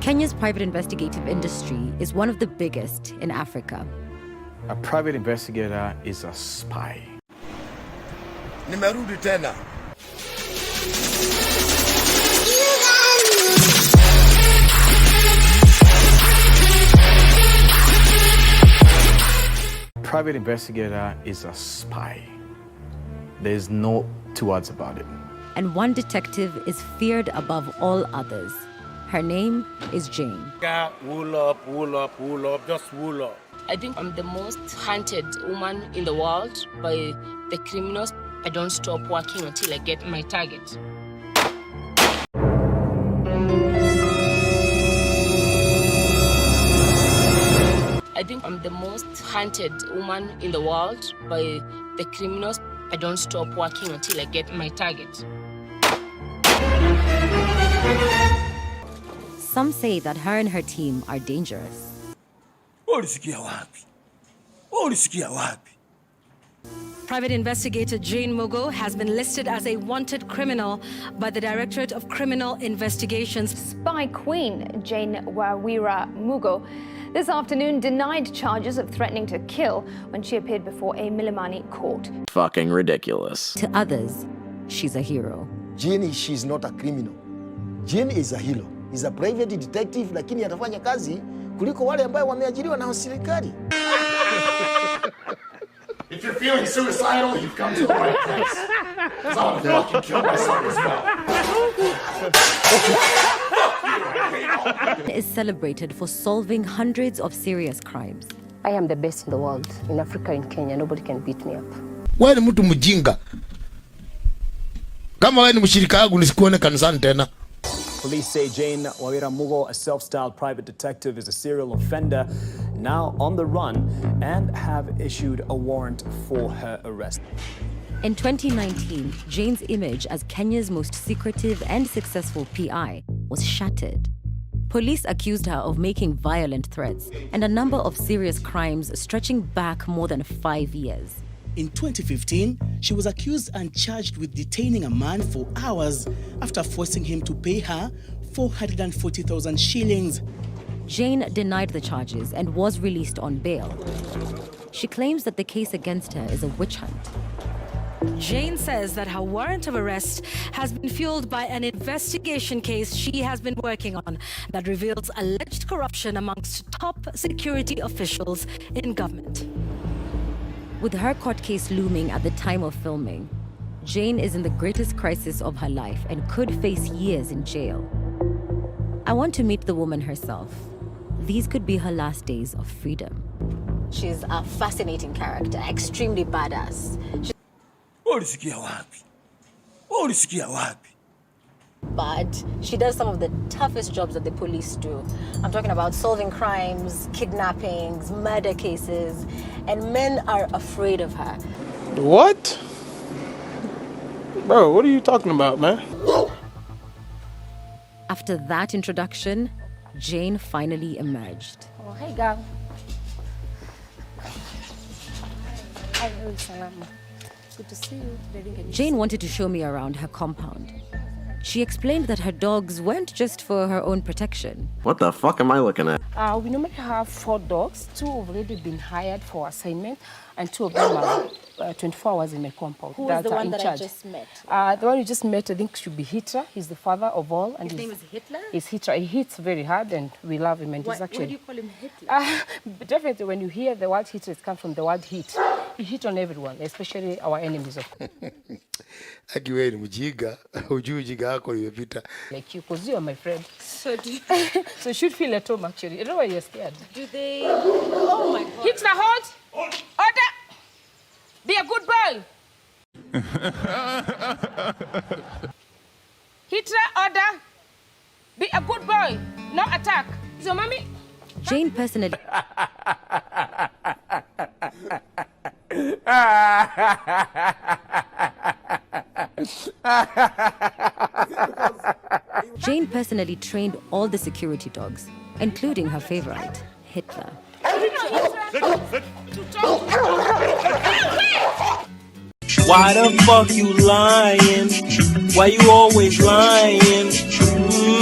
Kenya's private investigative industry is one of the biggest in Africa. A private investigator is a spy. Nimerudi tena. Private investigator is a spy. There's no two words about it. And one detective is feared above all others. Her name is Jane. Wool up, just wool up. I think I'm the most hunted woman in the world by the criminals. I don't stop working until I get my target. I think I'm the most hunted woman in the world by the criminals. I don't stop working until I get my target. Some say that her and her team are dangerous. Private investigator Jane Mugo has been listed as a wanted criminal by the Directorate of Criminal Investigations. Spy Queen Jane Wawira Mugo this afternoon denied charges of threatening to kill when she appeared before a Milimani court. Fucking ridiculous. To others, she's a hero. Jane, she's not a criminal. Jane is a hero. He's a private detective, lakini atafanya kazi kuliko wale ambao wameajiriwa na serikali. If you're feeling suicidal, you've come to the right place. Because I want to fucking kill myself as well. Is celebrated for solving hundreds of serious crimes. I am the best in the world. In Africa, in Kenya, nobody can beat me up. Wewe ni mtu mjinga. Kama wewe ni mshirika wangu nisikuone kanisani tena. Police say Jane Wawira Mugo, a self-styled private detective, is a serial offender now on the run and have issued a warrant for her arrest. In 2019, Jane's image as Kenya's most secretive and successful PI was shattered. Police accused her of making violent threats and a number of serious crimes stretching back more than 5 years. In 2015, she was accused and charged with detaining a man for hours after forcing him to pay her 440,000 shillings. Jane denied the charges and was released on bail. She claims that the case against her is a witch hunt. Jane says that her warrant of arrest has been fueled by an investigation case she has been working on that reveals alleged corruption amongst top security officials in government. With her court case looming at the time of filming, Jane is in the greatest crisis of her life and could face years in jail. I want to meet the woman herself. These could be her last days of freedom. She's a fascinating character, extremely badass. But she does some of the toughest jobs that the police do. I'm talking about solving crimes, kidnappings, murder cases, and men are afraid of her. What? Bro, what are you talking about, man? After that introduction, Jane finally emerged. Oh, hey, girl. Hi, Salama. Good to see you. Jane wanted to show me around her compound. She explained that her dogs weren't just for her own protection. What the fuck am I looking at? We normally have 4 dogs. 2 have already been hired for assignment, and 2 of them are 24 hours in my compound. Who is the one that I just met? The one you just met, I think, should be Hitler. He's the father of all. And his name is Hitler? He's Hitler. He hits very hard, and we love him. And why, he's actually. Why do you call him Hitler? Definitely, when you hear the word Hitler, it comes from the word hit. He hit on everyone, especially our enemies. Akiwe ni mjinga, hujui ujinga wako imepita. Like you, because you are my friend. So do you... So you should feel at home, actually. I don't know why you're scared. Do they... Oh, my God. Hitler, hold! Order! Be a good boy! Hitler, order! Be a good boy! No attack! So, mommy... Jane personally... Jane personally trained all the security dogs, including her favorite, Hitler. Why the fuck you lying? Why you always lying?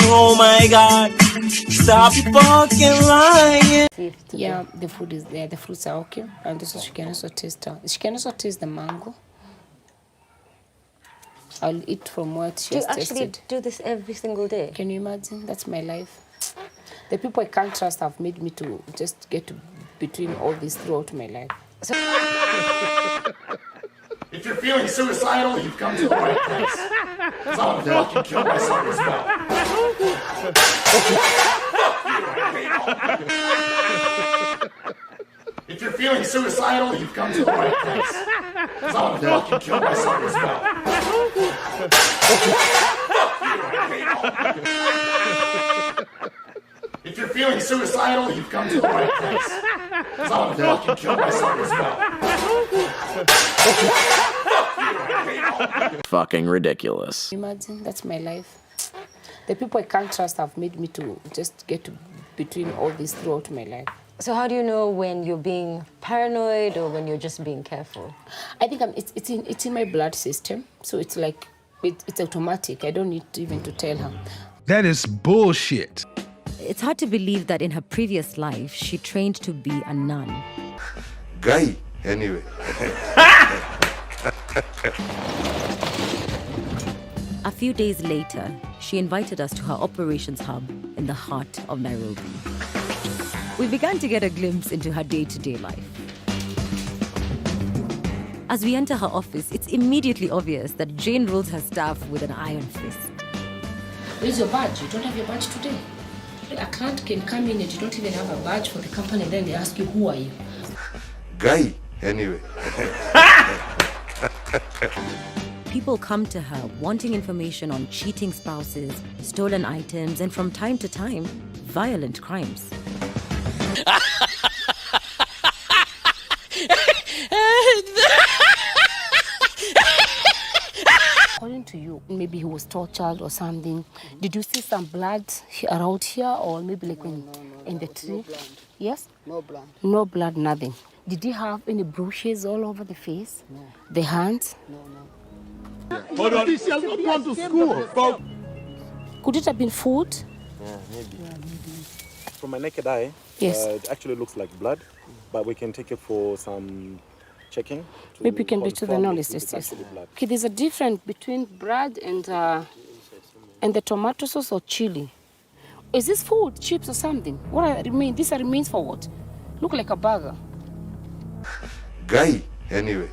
Oh my God. Stop fucking lying. Yeah, the food is there. The fruits are okay, and also she can also taste. She can also taste the mango. I'll eat from what she has tasted. Do you actually do this every single day? Can you imagine? That's my life. The people I can't trust have made me to just get between all this throughout my life. So If you're feeling suicidal, you've come to the right place. Because I want to fucking kill myself as well. If you're feeling suicidal, you've come to the right place. Because I want to fucking kill myself as well. If you're feeling suicidal, you've come to the right place. Because I want to fucking kill myself as well. Fucking ridiculous. Imagine, that's my life. The people I can't trust have made me to just get between all this throughout my life. So how do you know when you're being paranoid or when you're just being careful? I think it's in my blood system, so it's like it's automatic. I don't need even to tell her. That is bullshit. It's hard to believe that in her previous life, she trained to be a nun. Guy, anyway. A few days later, she invited us to her operations hub in the heart of Nairobi. We began to get a glimpse into her day-to-day life. As we enter her office, it's immediately obvious that Jane rules her staff with an iron fist. Where's your badge? You don't have your badge today. A client can come in and you don't even have a badge for the company, and then they ask you, who are you? Guy, anyway. People come to her wanting information on cheating spouses, stolen items, and from time to time, violent crimes. According to you, maybe he was tortured or something. Did you see some blood around here, or maybe like in the tree? Yes? No blood. No blood, nothing. Did he have any bruises all over the face? No. The hands? No. Hold on. He has not gone to school. Could it have been food? Yeah, maybe. From my naked eye, yes. It actually looks like blood, but we can take it for some checking. Maybe you can do to the analysis. Yes. Okay, there's a difference between blood and the tomato sauce or chili. Is this food, chips or something? What remains? This remains for what? Look like a burger. Guy, anyway.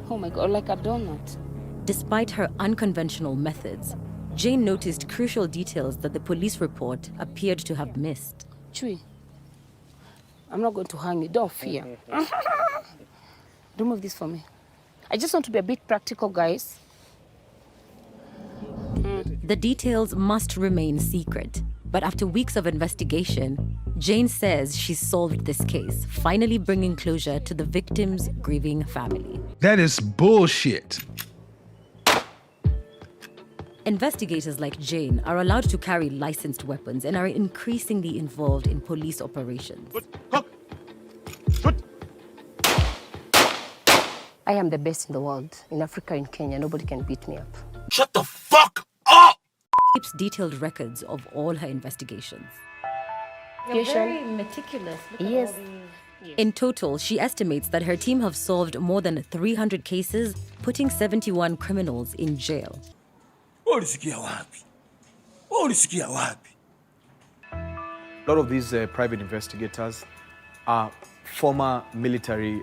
Oh my God, like a donut. Despite her unconventional methods, Jane noticed crucial details that the police report appeared to have missed. Chui, I'm not going to hang you. Don't fear. Remove this for me. I just want to be a bit practical, guys. The details must remain secret. But after weeks of investigation, Jane says she's solved this case, finally bringing closure to the victim's grieving family. That is bullshit. Investigators like Jane are allowed to carry licensed weapons and are increasingly involved in police operations. I am the best in the world. In Africa, in Kenya, nobody can beat me up. Shut the fuck up! Keeps detailed records of all her investigations. You're very meticulous. Look Yes. at all these. In total, she estimates that her team have solved more than 300 cases, putting 71 criminals in jail. A lot of these private investigators are former military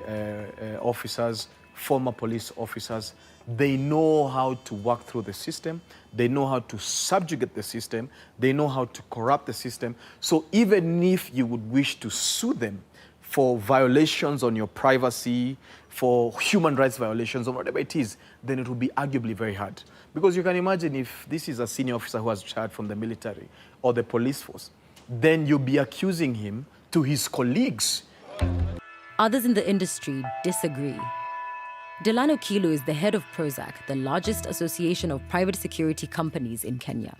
officers, former police officers. They know how to work through the system. They know how to subjugate the system. They know how to corrupt the system. So even if you would wish to sue them for violations on your privacy, for human rights violations, or whatever it is, then it will be arguably very hard. Because you can imagine if this is a senior officer who has retired from the military or the police force, then you'll be accusing him to his colleagues. Others in the industry disagree. Delano Kilo is the head of Prozac, the largest association of private security companies in Kenya.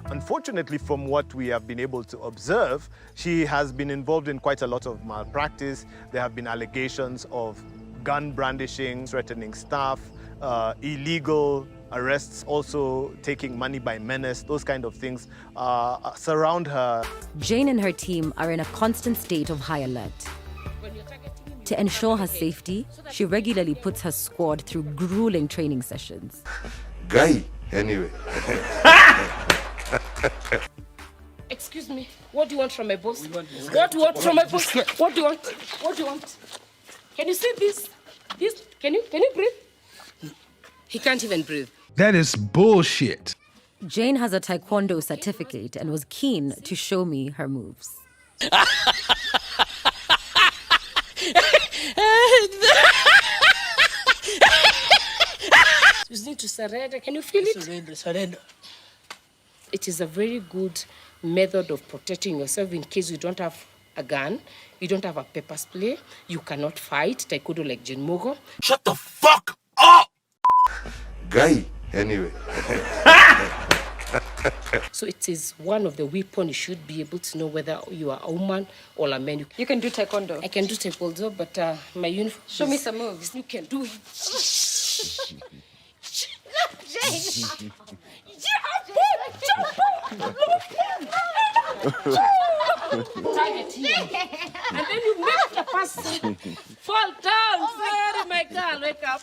Unfortunately, from what we have been able to observe, she has been involved in quite a lot of malpractice. There have been allegations of gun brandishing, threatening staff, illegal arrests, also taking money by menace, those kind of things surround her. Jane and her team are in a constant state of high alert. To ensure her safety, she regularly puts her squad through grueling training sessions. Guy, anyway. Excuse me, what do you want from my boss? What do you want from my boss? What do you want? What do you want? Can you see this? This? Can you breathe? He can't even breathe. That is bullshit. Jane has a Taekwondo certificate and was keen to show me her moves. You need to surrender. Can you feel it? Surrender. It is a very good method of protecting yourself in case you don't have a gun, you don't have a pepper spray, you cannot fight Taekwondo like Jane Mugo. Shut the fuck up! Guy, anyway. So it is one of the weapons you should be able to know whether you are a woman or a man. You can do Taekwondo. I can do Taekwondo, but my uniform... Show me some moves. You can do it. Jane! Target here. And then you make the person fall down. Sorry, my girl, wake up.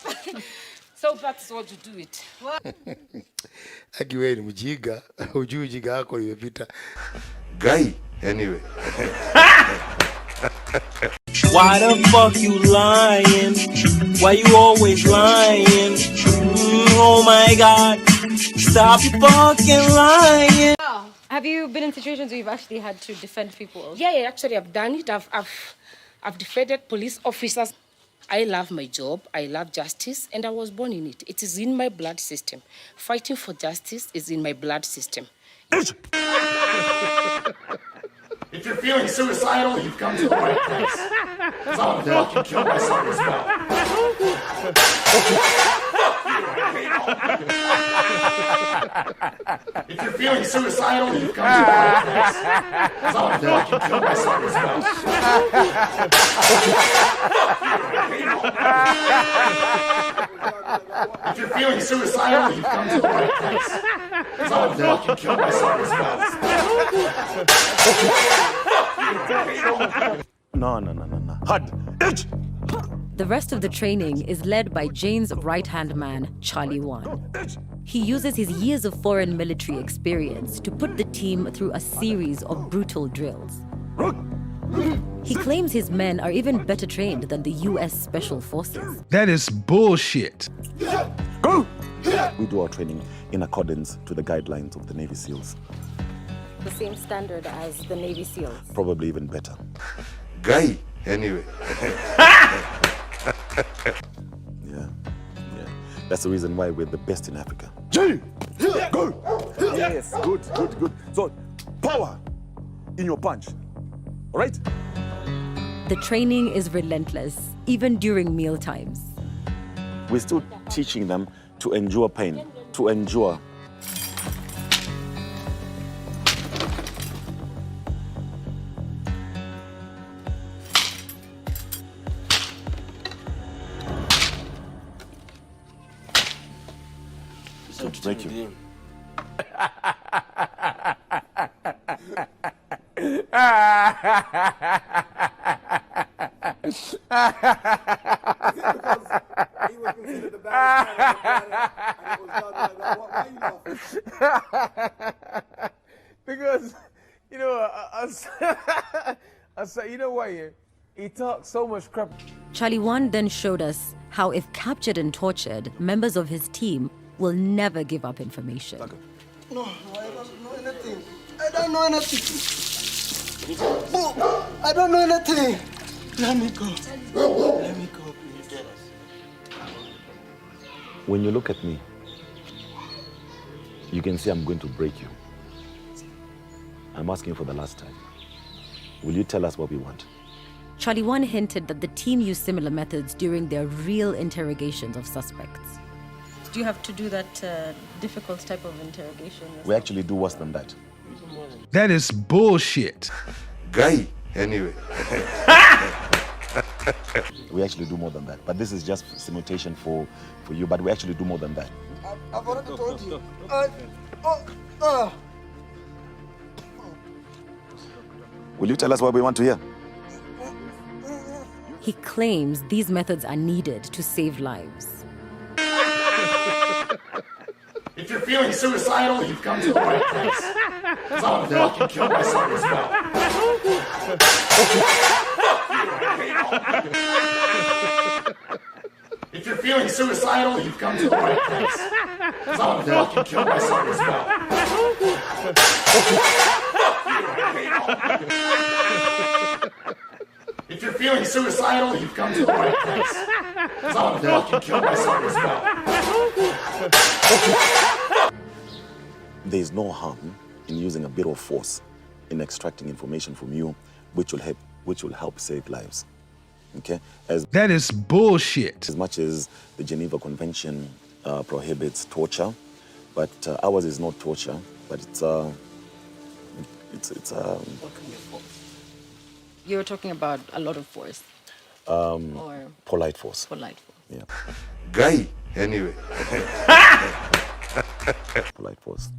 So that's what you do it. Akiwe ni mjiga, ujui ujiga wako imepita. Guy, anyway. Why the fuck you lying? Why you always lying? Oh my God. Stop fucking lying. Have you been in situations where you've actually had to defend people? Yeah, actually I've done it. I've defended police officers. I love my job, I love justice, and I was born in it. It is in my blood system. Fighting for justice is in my blood system. If you're feeling suicidal, you've come to the right place. Because I want to fucking kill myself as well. If you're feeling suicidal, you've come to the right place. Because I want to fucking kill myself as well. If you're feeling suicidal, you've come to the right place. Because I want to fucking kill myself as well. No. Hard. The rest of the training is led by Jane's right-hand man, Charlie Wan. He uses his years of foreign military experience to put the team through a series of brutal drills. He claims his men are even better trained than the US Special Forces. That is bullshit. Go! We do our training in accordance to the guidelines of the Navy SEALs. The same standard as the Navy SEALs. Probably even better. Guy, anyway. Yeah. That's the reason why we're the best in Africa. G! Go! Yes, good. So, power in your punch. All right? The training is relentless, even during meal times. We're still teaching them to endure pain, to endure. To break you. Because, you know, I said, you know what, he talks so much crap. Charlie Wan then showed us how if captured and tortured, members of his team will never give up information. No, I don't know anything. I don't know anything. I don't know anything. Let me go. Let me go, please. When you look at me, you can see I'm going to break you. I'm asking for the last time. Will you tell us what we want? Charlie Wan hinted that the team used similar methods during their real interrogations of suspects. Do you have to do that difficult type of interrogation yourself? We actually do worse than that. That is bullshit. Guy, anyway. We actually do more than that. But this is just simulation for you, but we actually do more than that. I've already told you. Will you tell us what we want to hear? He claims these methods are needed to save lives. If you're feeling suicidal, you've come to the right place. Because I want to fucking kill myself as well. If you're feeling suicidal, you've come to the right place. Because I want to fucking kill myself as well. If you're feeling suicidal, you've come to the right place. Because I want to fucking kill myself as well. There is no harm in using a bit of force in extracting information from you, which will help save lives. Okay? That is bullshit. As much as the Geneva Convention prohibits torture, but ours is not torture, but it's You're talking about a lot of force. or polite force. Polite force. Yeah. Guy, anyway. Polite force.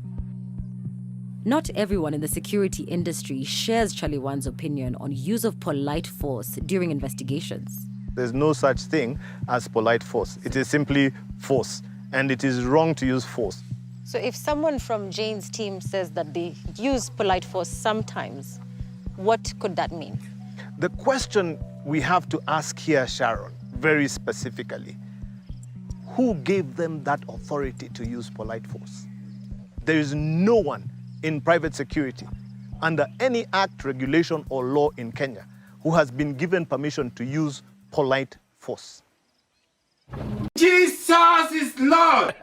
Not everyone in the security industry shares Charlie Wan's opinion on use of polite force during investigations. There's no such thing as polite force. It is simply force, and it is wrong to use force. So if someone from Jane's team says that they use polite force sometimes, what could that mean? The question we have to ask here, Sharon, very specifically, who gave them that authority to use polite force? There is no one in private security under any act, regulation, or law in Kenya who has been given permission to use polite force. Jesus is Lord!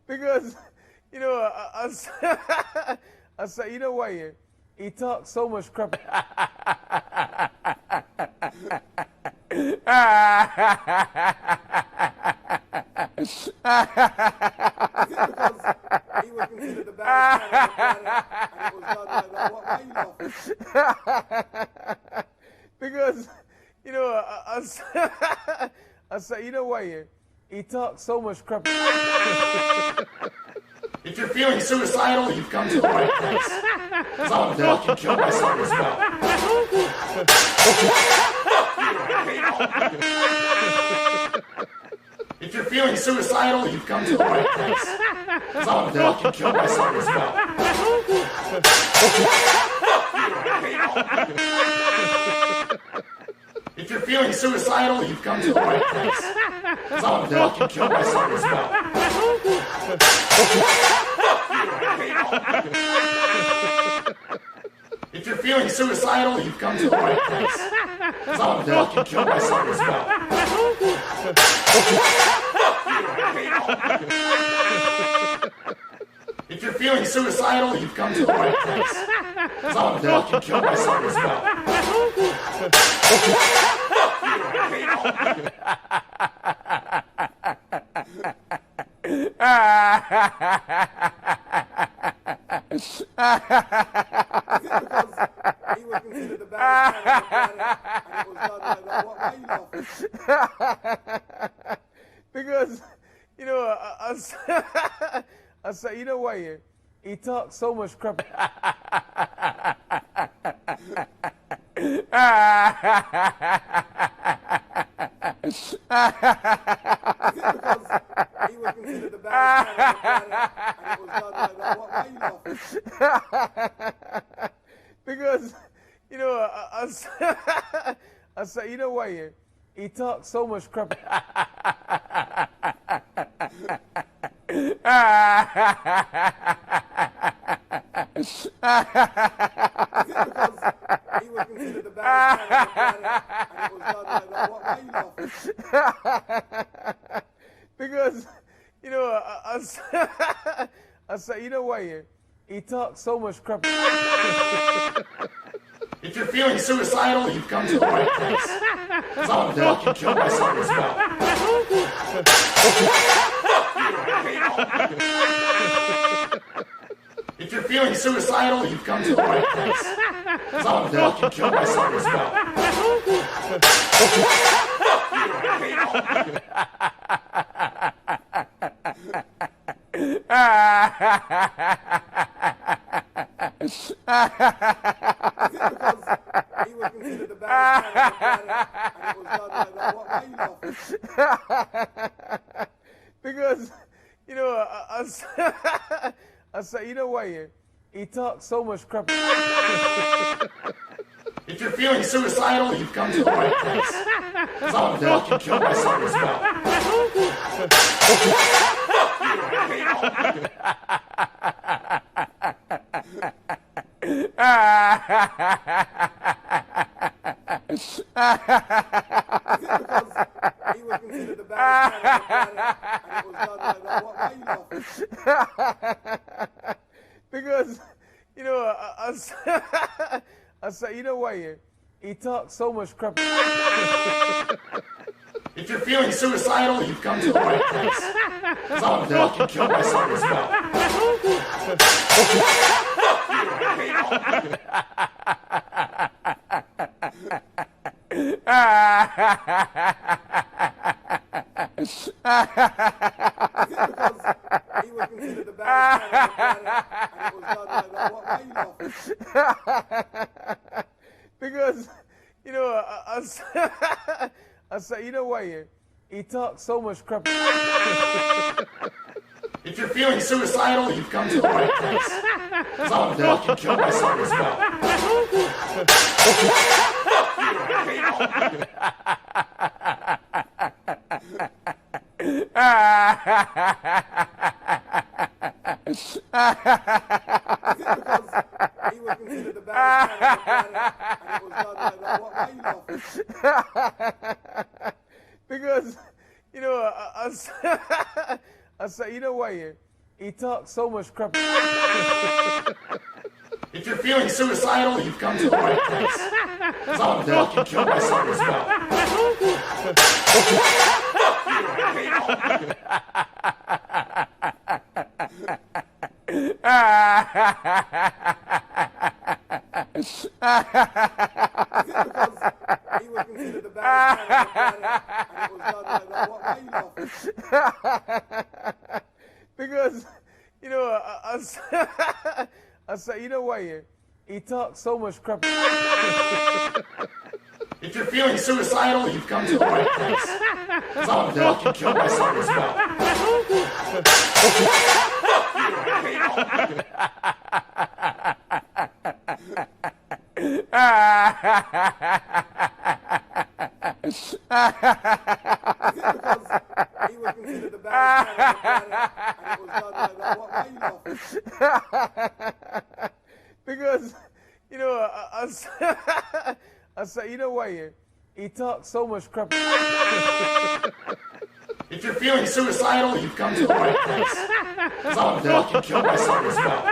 Because, you know, I said, you know what, yeah? He talks so much crap. Because, you know, I said, you know what, yeah? He talks so much crap. If you're feeling suicidal, you've come to the right place. Because I want to fucking kill myself as well. If you're feeling suicidal, you've come to the right place. Because I want to fucking kill myself as well. If you're feeling suicidal, you've come to the right place. Because I want to fucking kill myself as well. If you're feeling suicidal, you've come to the right place. Because I want to fucking kill myself as well. If you're feeling suicidal, you've come to the right place. Because I want to fucking kill myself as well. Because, you know, I said, you know what, yeah? He talks so much crap. Because, you know, I said, you know what, yeah? He talks so much crap. Because, you know, I said, you know what, yeah? He talks so much crap. If you're feeling suicidal, you've come to the right place. Because I want to fucking kill myself as well. If you're feeling suicidal, you've come to the right place. 'Cause I'm gonna fucking kill myself as well. Because, you know, I say, you know why? He talks so much crap. If you're feeling suicidal, you've come to the right place. 'Cause I'm gonna fucking kill myself as well. Because, you know, I say, you know why? He talks so much crap. If you're feeling suicidal, you've come to the right place. 'Cause I'm gonna fucking kill myself as well. Because, you know, I say, you know why? He talks so much crap. If you're feeling suicidal, you've come to the right place. 'Cause I'm gonna fucking kill myself as well. Because, you know, I say, you know why? He talks so much crap. If you're feeling suicidal, you've come to the right place. 'Cause I'm gonna fucking kill myself as well. Because, you know, I say, you know why? He talks so much crap. If you're feeling suicidal, you've come to the right place. 'Cause I'm gonna fucking kill myself as well. Because, you know, I say, you know why? He talks so much crap. If you're feeling suicidal, you've come to the right place. 'Cause I'm gonna fucking kill myself as well.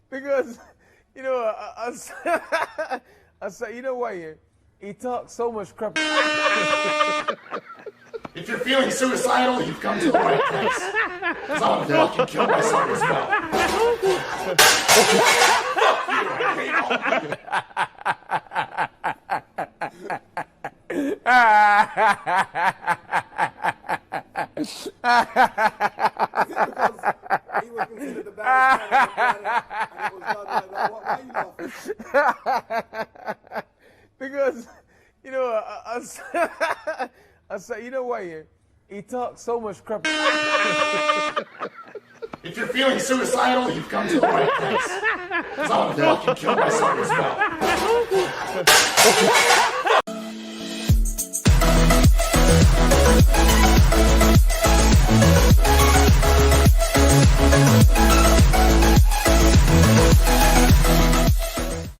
Because, you know, I say, you know why? He talks so much crap. If you're feeling suicidal, you've come to the right place. 'Cause I'm gonna fucking kill myself as well. Because, you know, I say, you know why? He talks so much crap. If you're feeling suicidal, you've come to the right place. 'Cause I'm gonna fucking kill myself as well.